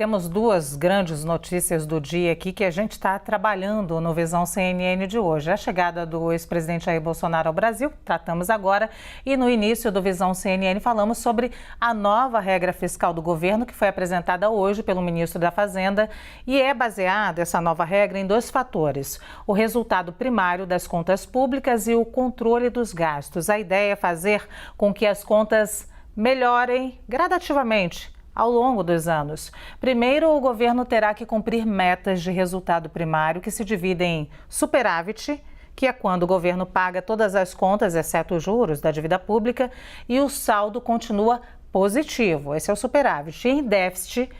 Temos duas grandes notícias do dia aqui que a gente está trabalhando no Visão CNN de hoje. A chegada do ex-presidente Jair Bolsonaro ao Brasil, tratamos agora, e no início do Visão CNN falamos sobre a nova regra fiscal do governo que foi apresentada hoje pelo ministro da Fazenda e é baseada essa nova regra em dois fatores: o resultado primário das contas públicas e o controle dos gastos. A ideia é fazer com que as contas melhorem gradativamente ao longo dos anos. Primeiro, o governo terá que cumprir metas de resultado primário que se dividem em superávit, que é quando o governo paga todas as contas, exceto os juros da dívida pública, e o saldo continua positivo. Esse é o superávit. E em déficit,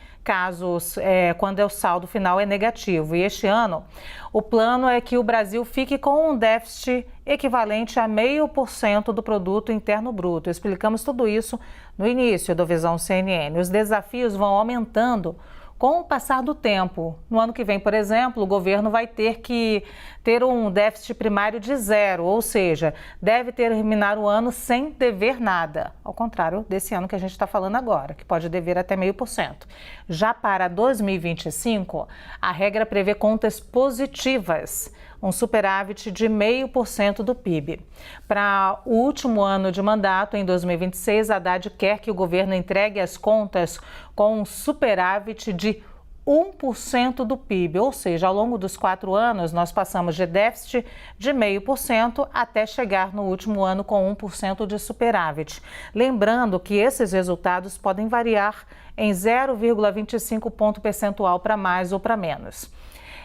quando o saldo final é negativo. E este ano, o plano é que o Brasil fique com um déficit equivalente a 0,5% do produto interno bruto. Explicamos tudo isso no início do Visão CNN. Os desafios vão aumentando com o passar do tempo. No ano que vem, por exemplo, o governo vai ter que ter um déficit primário de 0, ou seja, deve terminar o ano sem dever nada, ao contrário desse ano que a gente está falando agora, que pode dever até 0,5%. Já para 2025, a regra prevê contas positivas, um superávit de 0,5% do PIB. Para o último ano de mandato, em 2026, Haddad quer que o governo entregue as contas com um superávit de 1% do PIB, ou seja, ao longo dos 4 anos, nós passamos de déficit de 0,5% até chegar no último ano com 1% de superávit. Lembrando que esses resultados podem variar em 0,25 ponto percentual para mais ou para menos.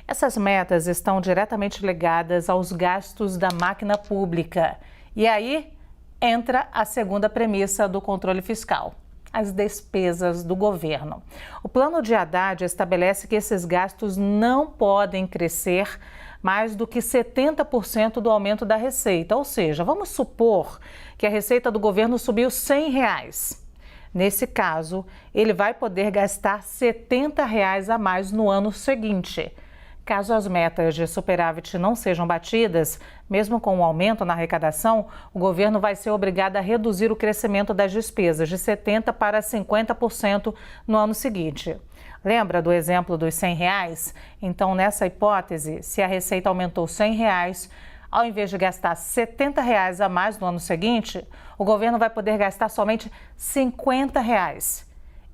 Essas metas estão diretamente ligadas aos gastos da máquina pública. E aí entra a segunda premissa do controle fiscal: as despesas do governo. O plano de Haddad estabelece que esses gastos não podem crescer mais do que 70% do aumento da receita. Ou seja, vamos supor que a receita do governo subiu R$100. Nesse caso, ele vai poder gastar R$70 a mais no ano seguinte. Caso as metas de superávit não sejam batidas, mesmo com o aumento na arrecadação, o governo vai ser obrigado a reduzir o crescimento das despesas de 70% para 50% no ano seguinte. Lembra do exemplo dos R$100? Então, nessa hipótese, se a receita aumentou R$100, ao invés de gastar R$70 a mais no ano seguinte, o governo vai poder gastar somente R$50.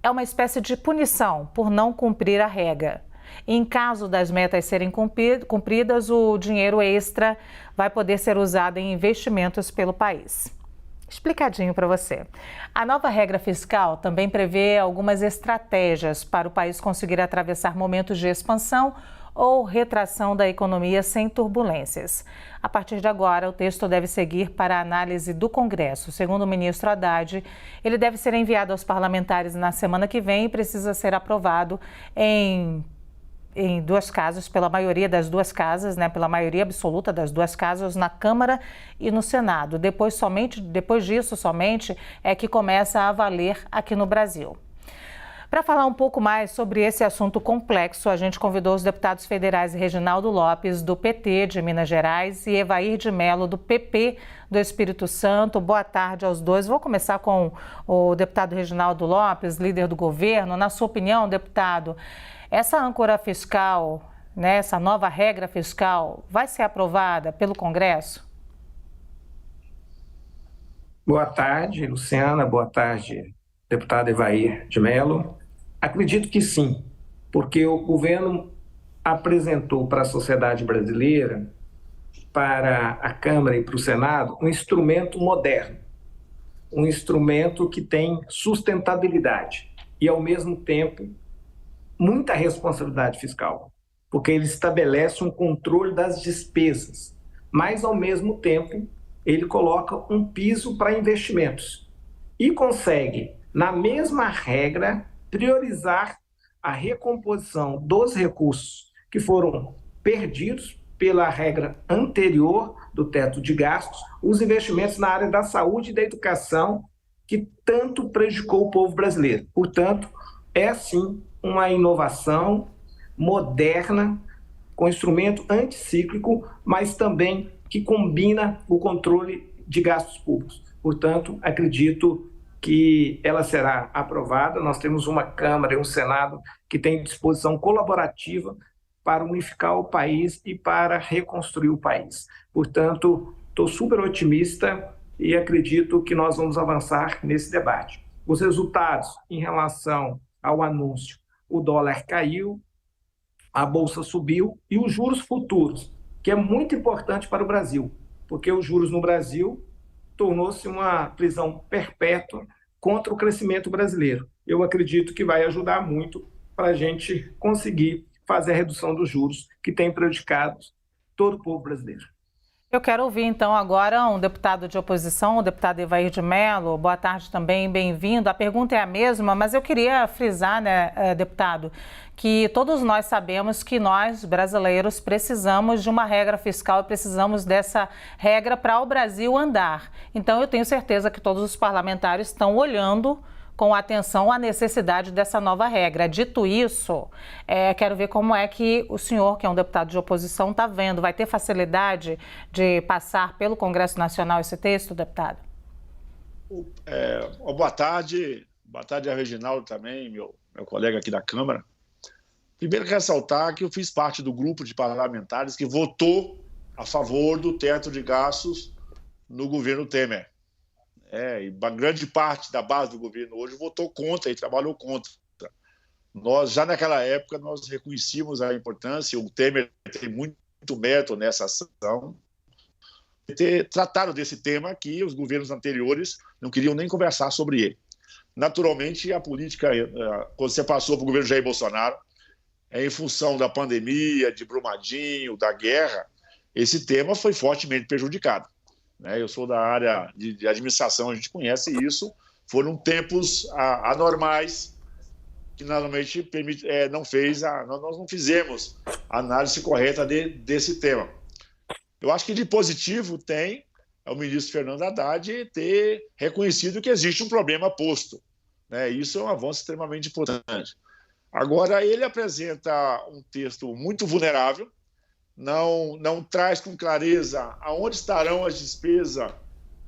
É uma espécie de punição por não cumprir a regra. Em caso das metas serem cumpridas, o dinheiro extra vai poder ser usado em investimentos pelo país. Explicadinho para você. A nova regra fiscal também prevê algumas estratégias para o país conseguir atravessar momentos de expansão ou retração da economia sem turbulências. A partir de agora, o texto deve seguir para a análise do Congresso. Segundo o ministro Haddad, ele deve ser enviado aos parlamentares na semana que vem e precisa ser aprovado em 2 casas, pela maioria das 2 casas, pela maioria absoluta das 2 casas, na Câmara e no Senado. Depois disso somente é que começa a valer aqui no Brasil. Para falar um pouco mais sobre esse assunto complexo, a gente convidou os deputados federais Reginaldo Lopes, do PT de Minas Gerais, e Evair de Mello, do PP do Espírito Santo. Boa tarde aos dois. Vou começar com o deputado Reginaldo Lopes, líder do governo. Na sua opinião, deputado, essa âncora fiscal, essa nova regra fiscal, vai ser aprovada pelo Congresso? Boa tarde, Luciana. Boa tarde, deputado Evair de Mello. Acredito que sim, porque o governo apresentou para a sociedade brasileira, para a Câmara e para o Senado, um instrumento moderno, um instrumento que tem sustentabilidade e, ao mesmo tempo, muita responsabilidade fiscal, porque ele estabelece um controle das despesas, mas, ao mesmo tempo, ele coloca um piso para investimentos e consegue, na mesma regra, priorizar a recomposição dos recursos que foram perdidos pela regra anterior do teto de gastos, os investimentos na área da saúde e da educação, que tanto prejudicou o povo brasileiro. Portanto, é sim uma inovação moderna, com instrumento anticíclico, mas também que combina o controle de gastos públicos. Portanto, acredito que ela será aprovada. Nós temos uma Câmara e um Senado que tem disposição colaborativa para unificar o país e para reconstruir o país. Portanto, estou super otimista e acredito que nós vamos avançar nesse debate. Os resultados em relação ao anúncio: o dólar caiu, a bolsa subiu e os juros futuros, que é muito importante para o Brasil, porque os juros no Brasil tornou-se uma prisão perpétua contra o crescimento brasileiro. Eu acredito que vai ajudar muito para a gente conseguir fazer a redução dos juros que tem prejudicado todo o povo brasileiro. Eu quero ouvir, então, agora um deputado de oposição, o deputado Evair de Mello. Boa tarde também, bem-vindo. A pergunta é a mesma, mas eu queria frisar, né, deputado, que todos nós sabemos que nós, brasileiros, precisamos de uma regra fiscal e precisamos dessa regra para o Brasil andar. Então, eu tenho certeza que todos os parlamentares estão olhando com atenção à necessidade dessa nova regra. Dito isso, quero ver como é que o senhor, que é um deputado de oposição, está vendo. Vai ter facilidade de passar pelo Congresso Nacional esse texto, deputado? Boa tarde a Reginaldo também, meu colega aqui da Câmara. Primeiro, ressaltar que eu fiz parte do grupo de parlamentares que votou a favor do teto de gastos no governo Temer. E uma grande parte da base do governo hoje votou contra e trabalhou contra. Nós, já naquela época, nós reconhecíamos a importância, o Temer tem muito mérito nessa ação, de ter tratado desse tema que os governos anteriores não queriam nem conversar sobre ele. Naturalmente, a política, quando você passou para o governo Jair Bolsonaro, em função da pandemia, de Brumadinho, da guerra, esse tema foi fortemente prejudicado. Eu sou da área de administração, a gente conhece isso. Foram tempos anormais que normalmente nós não fizemos a análise correta desse tema. Eu acho que de positivo tem o ministro Fernando Haddad ter reconhecido que existe um problema posto. Isso é um avanço extremamente importante. Agora, ele apresenta um texto muito vulnerável, não traz com clareza aonde estarão as despesas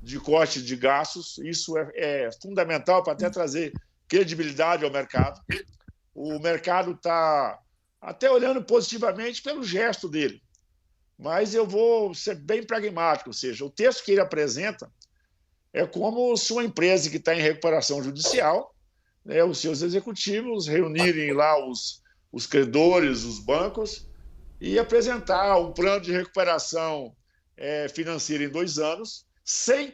de corte de gastos. Isso é fundamental para até trazer credibilidade ao mercado. O mercado está até olhando positivamente pelo gesto dele, mas eu vou ser bem pragmático, ou seja, o texto que ele apresenta é como se uma empresa que está em recuperação judicial, os seus executivos reunirem lá os credores, os bancos, e apresentar um plano de recuperação financeira em 2 anos, sem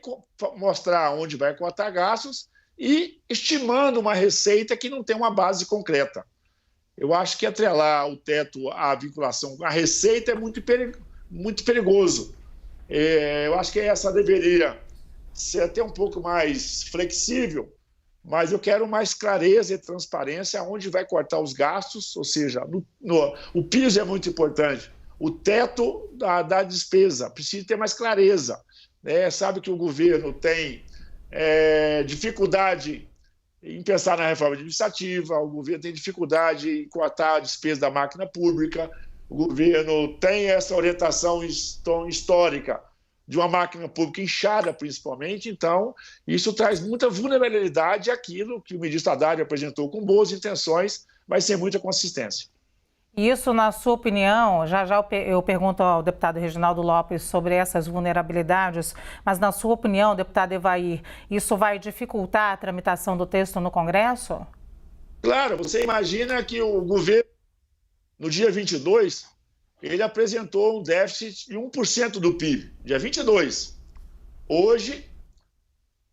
mostrar onde vai cortar gastos e estimando uma receita que não tem uma base concreta. Eu acho que atrelar o teto à vinculação à receita é muito perigoso. Eu acho que essa deveria ser até um pouco mais flexível, mas eu quero mais clareza e transparência onde vai cortar os gastos, ou seja, o piso é muito importante, o teto da despesa, precisa ter mais clareza. Sabe que o governo tem dificuldade em pensar na reforma administrativa, o governo tem dificuldade em cortar a despesa da máquina pública, o governo tem essa orientação histórica de uma máquina pública inchada, principalmente. Então, isso traz muita vulnerabilidade àquilo que o ministro Haddad apresentou com boas intenções, mas sem muita consistência. Isso, na sua opinião, já eu pergunto ao deputado Reginaldo Lopes sobre essas vulnerabilidades, mas na sua opinião, deputado Evair, isso vai dificultar a tramitação do texto no Congresso? Claro, você imagina que o governo, no dia 22, ele apresentou um déficit de 1% do PIB, dia 22. Hoje,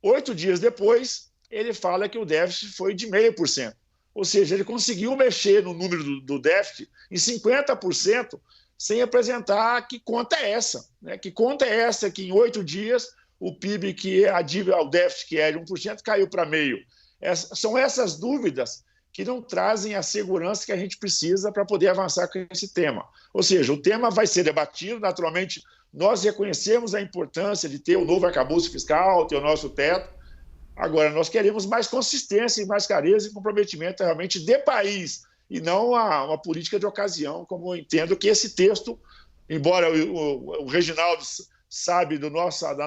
8 dias depois, ele fala que o déficit foi de 0,5%. Ou seja, ele conseguiu mexer no número do déficit em 50% sem apresentar que conta é essa. Que conta é essa que em 8 dias o PIB, que a dívida ao déficit, que é de 1%, caiu para 0,5%. São essas dúvidas que não trazem a segurança que a gente precisa para poder avançar com esse tema. Ou seja, o tema vai ser debatido, naturalmente, nós reconhecemos a importância de ter o novo arcabouço fiscal, ter o nosso teto. Agora, nós queremos mais consistência e mais clareza e comprometimento realmente de país, e não uma política de ocasião, como eu entendo que esse texto, embora o Reginaldo sabe da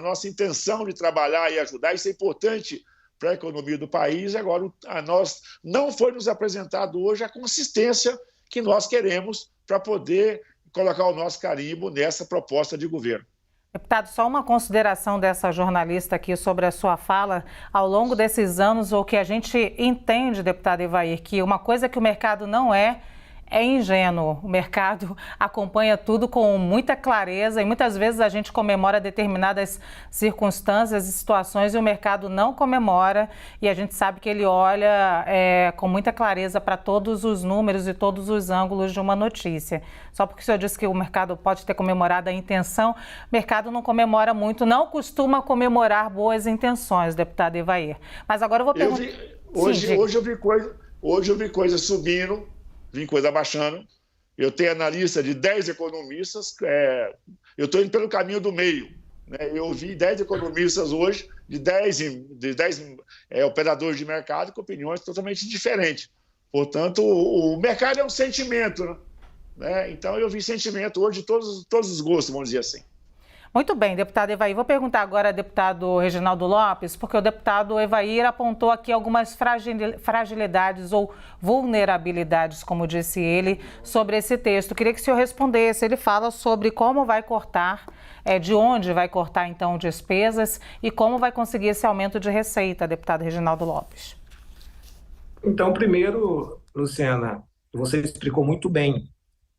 nossa intenção de trabalhar e ajudar, isso é importante para a economia do país. Agora, a nós não foi nos apresentado hoje a consistência que nós queremos para poder colocar o nosso carimbo nessa proposta de governo. Deputado, só uma consideração dessa jornalista aqui sobre a sua fala. Ao longo desses anos, o que a gente entende, deputado Evair, que uma coisa que o mercado não é ingênuo. O mercado acompanha tudo com muita clareza e muitas vezes a gente comemora determinadas circunstâncias e situações e o mercado não comemora e a gente sabe que ele olha com muita clareza para todos os números e todos os ângulos de uma notícia. Só porque o senhor disse que o mercado pode ter comemorado a intenção, o mercado não comemora muito, não costuma comemorar boas intenções, deputado Evair. Mas agora eu vou perguntar... Hoje eu vi coisa subindo, vim coisa baixando. Eu tenho analista de 10 economistas, eu estou indo pelo caminho do meio. Né? Eu vi 10 economistas hoje, de 10 operadores de mercado com opiniões totalmente diferentes. Portanto, o mercado é um sentimento. Né? Então, eu vi sentimento hoje de todos os gostos, vamos dizer assim. Muito bem, deputado Evair. Vou perguntar agora ao deputado Reginaldo Lopes, porque o deputado Evair apontou aqui algumas fragilidades ou vulnerabilidades, como disse ele, sobre esse texto. Queria que o senhor respondesse. Ele fala sobre como vai cortar, de onde vai cortar, então, despesas e como vai conseguir esse aumento de receita, deputado Reginaldo Lopes. Então, primeiro, Luciana, você explicou muito bem.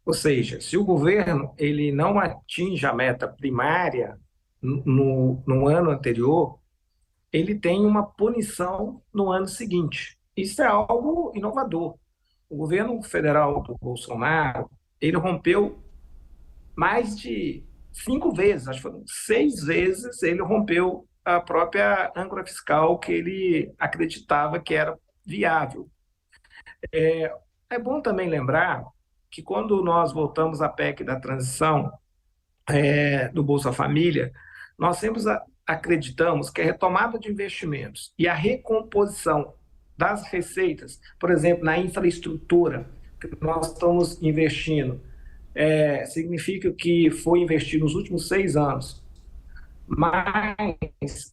Ou seja, se o governo ele não atinge a meta primária no ano anterior, ele tem uma punição no ano seguinte. Isso é algo inovador. O governo federal do Bolsonaro, ele rompeu mais de 5 vezes, acho que foram 6 vezes, ele rompeu a própria âncora fiscal que ele acreditava que era viável. É bom também lembrar que quando nós voltamos à PEC da transição do Bolsa Família, nós sempre acreditamos que a retomada de investimentos e a recomposição das receitas, por exemplo, na infraestrutura que nós estamos investindo, significa que foi investido nos últimos 6 anos, mas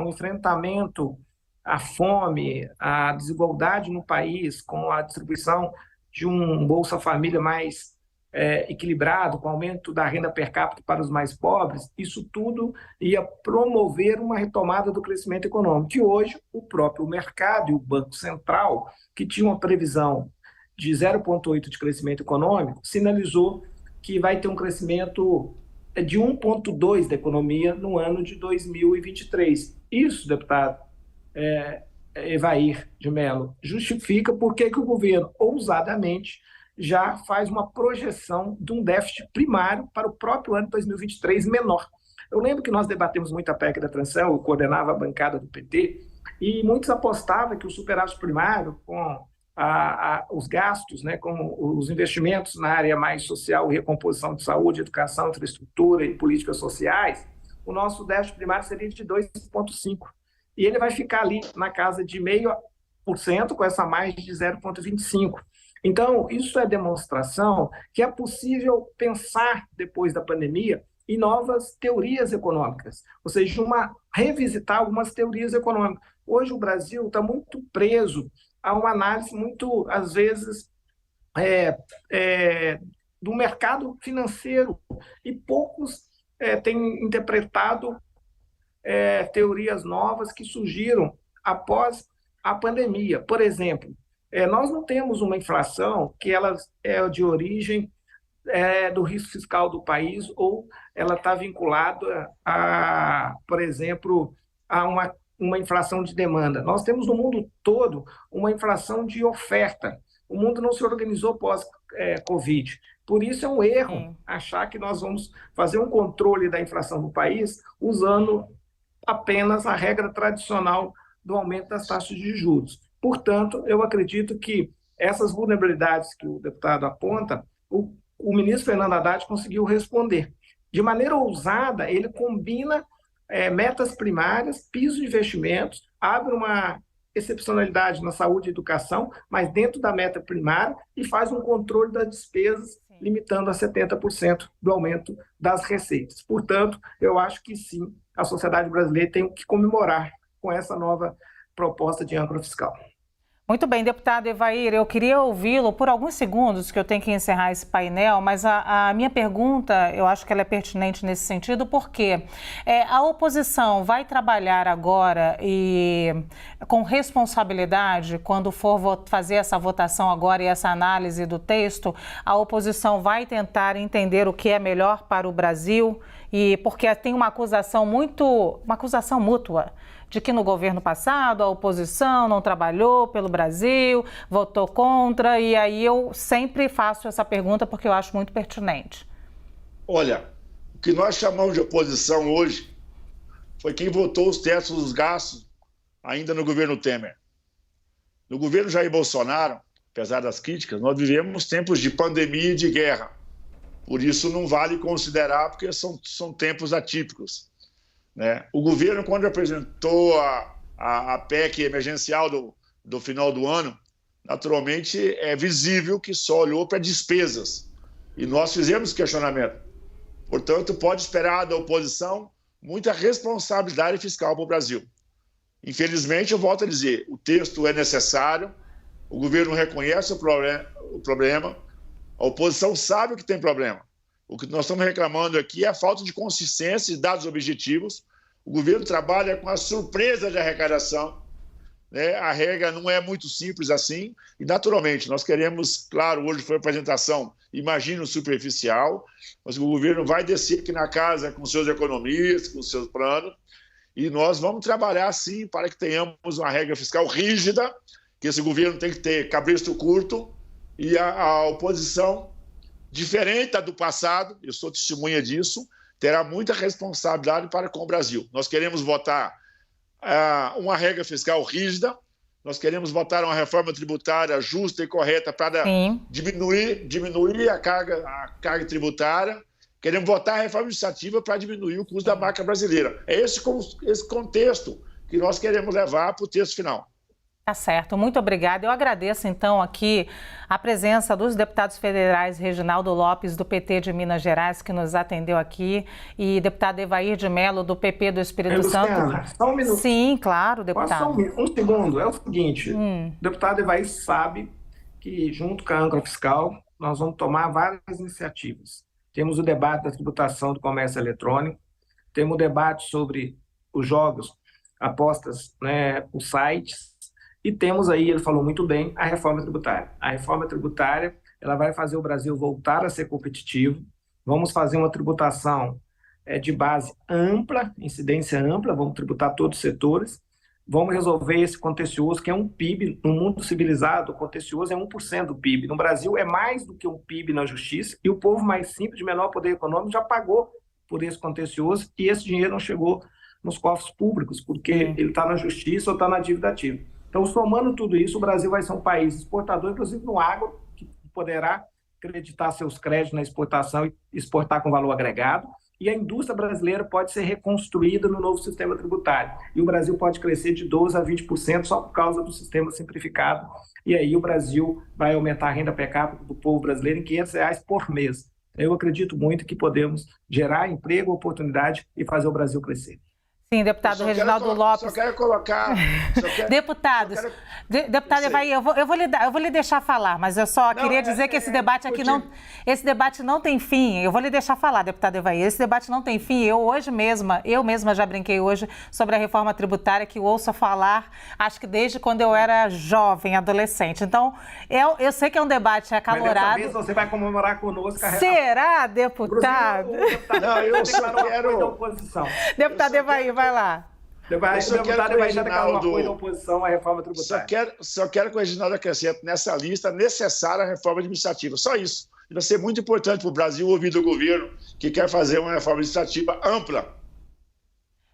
um enfrentamento à fome, à desigualdade no país, com a distribuição de um Bolsa Família mais equilibrado, com aumento da renda per capita para os mais pobres, isso tudo ia promover uma retomada do crescimento econômico. E hoje, o próprio mercado e o Banco Central, que tinha uma previsão de 0,8% de crescimento econômico, sinalizou que vai ter um crescimento de 1,2% da economia no ano de 2023. Isso, deputado Evair de Mello, justifica por que o governo, ousadamente, já faz uma projeção de um déficit primário para o próprio ano de 2023 menor. Eu lembro que nós debatemos muito a PEC da transição, eu coordenava a bancada do PT, e muitos apostavam que o superávit primário, com os gastos, né, com os investimentos na área mais social, recomposição de saúde, educação, infraestrutura e políticas sociais, o nosso déficit primário seria de 2,5%. E ele vai ficar ali na casa de 0,5%, com essa margem de 0,25%. Então, isso é demonstração que é possível pensar, depois da pandemia, em novas teorias econômicas, ou seja, revisitar algumas teorias econômicas. Hoje o Brasil está muito preso a uma análise muito, às vezes, do mercado financeiro, e poucos têm interpretado teorias novas que surgiram após a pandemia. Por exemplo, nós não temos uma inflação que ela é de origem do risco fiscal do país, ou ela está vinculada por exemplo, a uma inflação de demanda. Nós temos no mundo todo uma inflação de oferta. O mundo não se organizou pós-Covid. Por isso é um erro achar que nós vamos fazer um controle da inflação do país usando apenas a regra tradicional do aumento das taxas de juros. Portanto, eu acredito que essas vulnerabilidades que o deputado aponta, o ministro Fernando Haddad conseguiu responder. De maneira ousada, ele combina metas primárias, piso de investimentos, abre uma excepcionalidade na saúde e educação, mas dentro da meta primária, e faz um controle das despesas, limitando a 70% do aumento das receitas. Portanto, eu acho que sim, a sociedade brasileira tem que comemorar com essa nova proposta de âncora fiscal. Muito bem, deputado Evair, eu queria ouvi-lo por alguns segundos, que eu tenho que encerrar esse painel, mas a minha pergunta, eu acho que ela é pertinente nesse sentido, porque a oposição vai trabalhar agora e com responsabilidade, quando for fazer essa votação agora e essa análise do texto, a oposição vai tentar entender o que é melhor para o Brasil, e porque tem uma acusação mútua, de que no governo passado a oposição não trabalhou pelo Brasil, votou contra, e aí eu sempre faço essa pergunta porque eu acho muito pertinente. Olha, o que nós chamamos de oposição hoje foi quem votou os tetos dos gastos ainda no governo Temer. No governo Jair Bolsonaro, apesar das críticas, nós vivemos tempos de pandemia e de guerra. Por isso não vale considerar, porque são tempos atípicos. Né? O governo, quando apresentou a PEC emergencial do final do ano, naturalmente é visível que só olhou para despesas. E nós fizemos questionamento. Portanto, pode esperar da oposição muita responsabilidade fiscal para o Brasil. Infelizmente, eu volto a dizer, o texto é necessário, o governo reconhece o problema, a oposição sabe que tem problema. O que nós estamos reclamando aqui é a falta de consistência e dados objetivos. O governo trabalha com a surpresa de arrecadação, né? A regra não é muito simples assim. E, naturalmente, nós queremos, claro, hoje foi a apresentação, imagino, superficial, mas o governo vai descer aqui na casa com seus economistas, com seus planos, e nós vamos trabalhar, sim, para que tenhamos uma regra fiscal rígida, que esse governo tem que ter cabresto curto, e a oposição, diferente da do passado, eu sou testemunha disso, terá muita responsabilidade para com o Brasil. Nós queremos votar uma regra fiscal rígida, nós queremos votar uma reforma tributária justa e correta para diminuir a carga tributária, queremos votar a reforma administrativa para diminuir o custo da marca brasileira. É esse contexto que nós queremos levar para o texto final. Tá certo, muito obrigada. Eu agradeço, então, aqui a presença dos deputados federais Reginaldo Lopes, do PT de Minas Gerais, que nos atendeu aqui, e deputado Evair de Mello, do PP do Espírito Santo. Só um minuto. Sim, claro, deputado. Só um segundo. É o seguinte, o deputado Evair sabe que, junto com a âncora fiscal, nós vamos tomar várias iniciativas. Temos o debate da tributação do comércio eletrônico, temos o debate sobre os jogos, apostas, né, os sites, e temos aí, ele falou muito bem, a reforma tributária. A reforma tributária, ela vai fazer o Brasil voltar a ser competitivo. Vamos fazer uma tributação de base ampla, incidência ampla, vamos tributar todos os setores. Vamos resolver esse contencioso, que é um PIB. No mundo civilizado, o contencioso é 1% do PIB. No Brasil, é mais do que um PIB na justiça, e o povo mais simples, de menor poder econômico, já pagou por esse contencioso, e esse dinheiro não chegou nos cofres públicos, porque ele está na justiça ou está na dívida ativa. Então, somando tudo isso, o Brasil vai ser um país exportador, inclusive no agro, que poderá acreditar seus créditos na exportação e exportar com valor agregado, e a indústria brasileira pode ser reconstruída no novo sistema tributário. E o Brasil pode crescer de 12% a 20% só por causa do sistema simplificado. E aí o Brasil vai aumentar a renda per capita do povo brasileiro em R$500 por mês. Eu acredito muito que podemos gerar emprego, oportunidade e fazer o Brasil crescer. Sim, deputado Reginaldo Lopes. Só quero colocar... Deputados, deputado Evair, eu vou lhe deixar falar, mas eu só queria dizer que esse debate aqui não tem fim. Eu vou lhe deixar falar, deputado Evair. Esse debate não tem fim. Eu mesma já brinquei hoje sobre a reforma tributária, que ouço falar, acho que desde quando eu era jovem, adolescente. Então, eu sei que é um debate acalorado. Mas dessa vez você vai comemorar conosco a reforma. Será, deputado? Não, eu só quero... Deputado Evair, vai lá. O deputado vai já declarar apoio da oposição à reforma tributária. Só quero que o Reginaldo acrescente nessa lista necessária a reforma administrativa. Só isso. Vai ser muito importante para o Brasil ouvir do governo que quer fazer uma reforma administrativa ampla.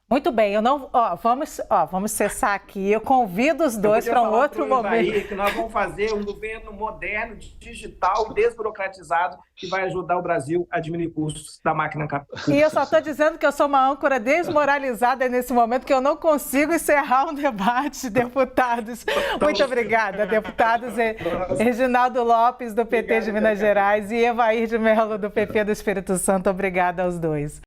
Muito bem, vamos cessar aqui. Eu convido os dois para um outro momento. Aí, que nós vamos fazer um governo moderno, digital, desburocratizado, que vai ajudar o Brasil a diminuir custos da máquina pública. E eu só estou dizendo que eu sou uma âncora desmoralizada nesse momento, que eu não consigo encerrar um debate, deputados. Muito obrigada, deputados Reginaldo Lopes, do PT de Minas Gerais, e Evair de Mello, do PP do Espírito Santo. Obrigada aos dois.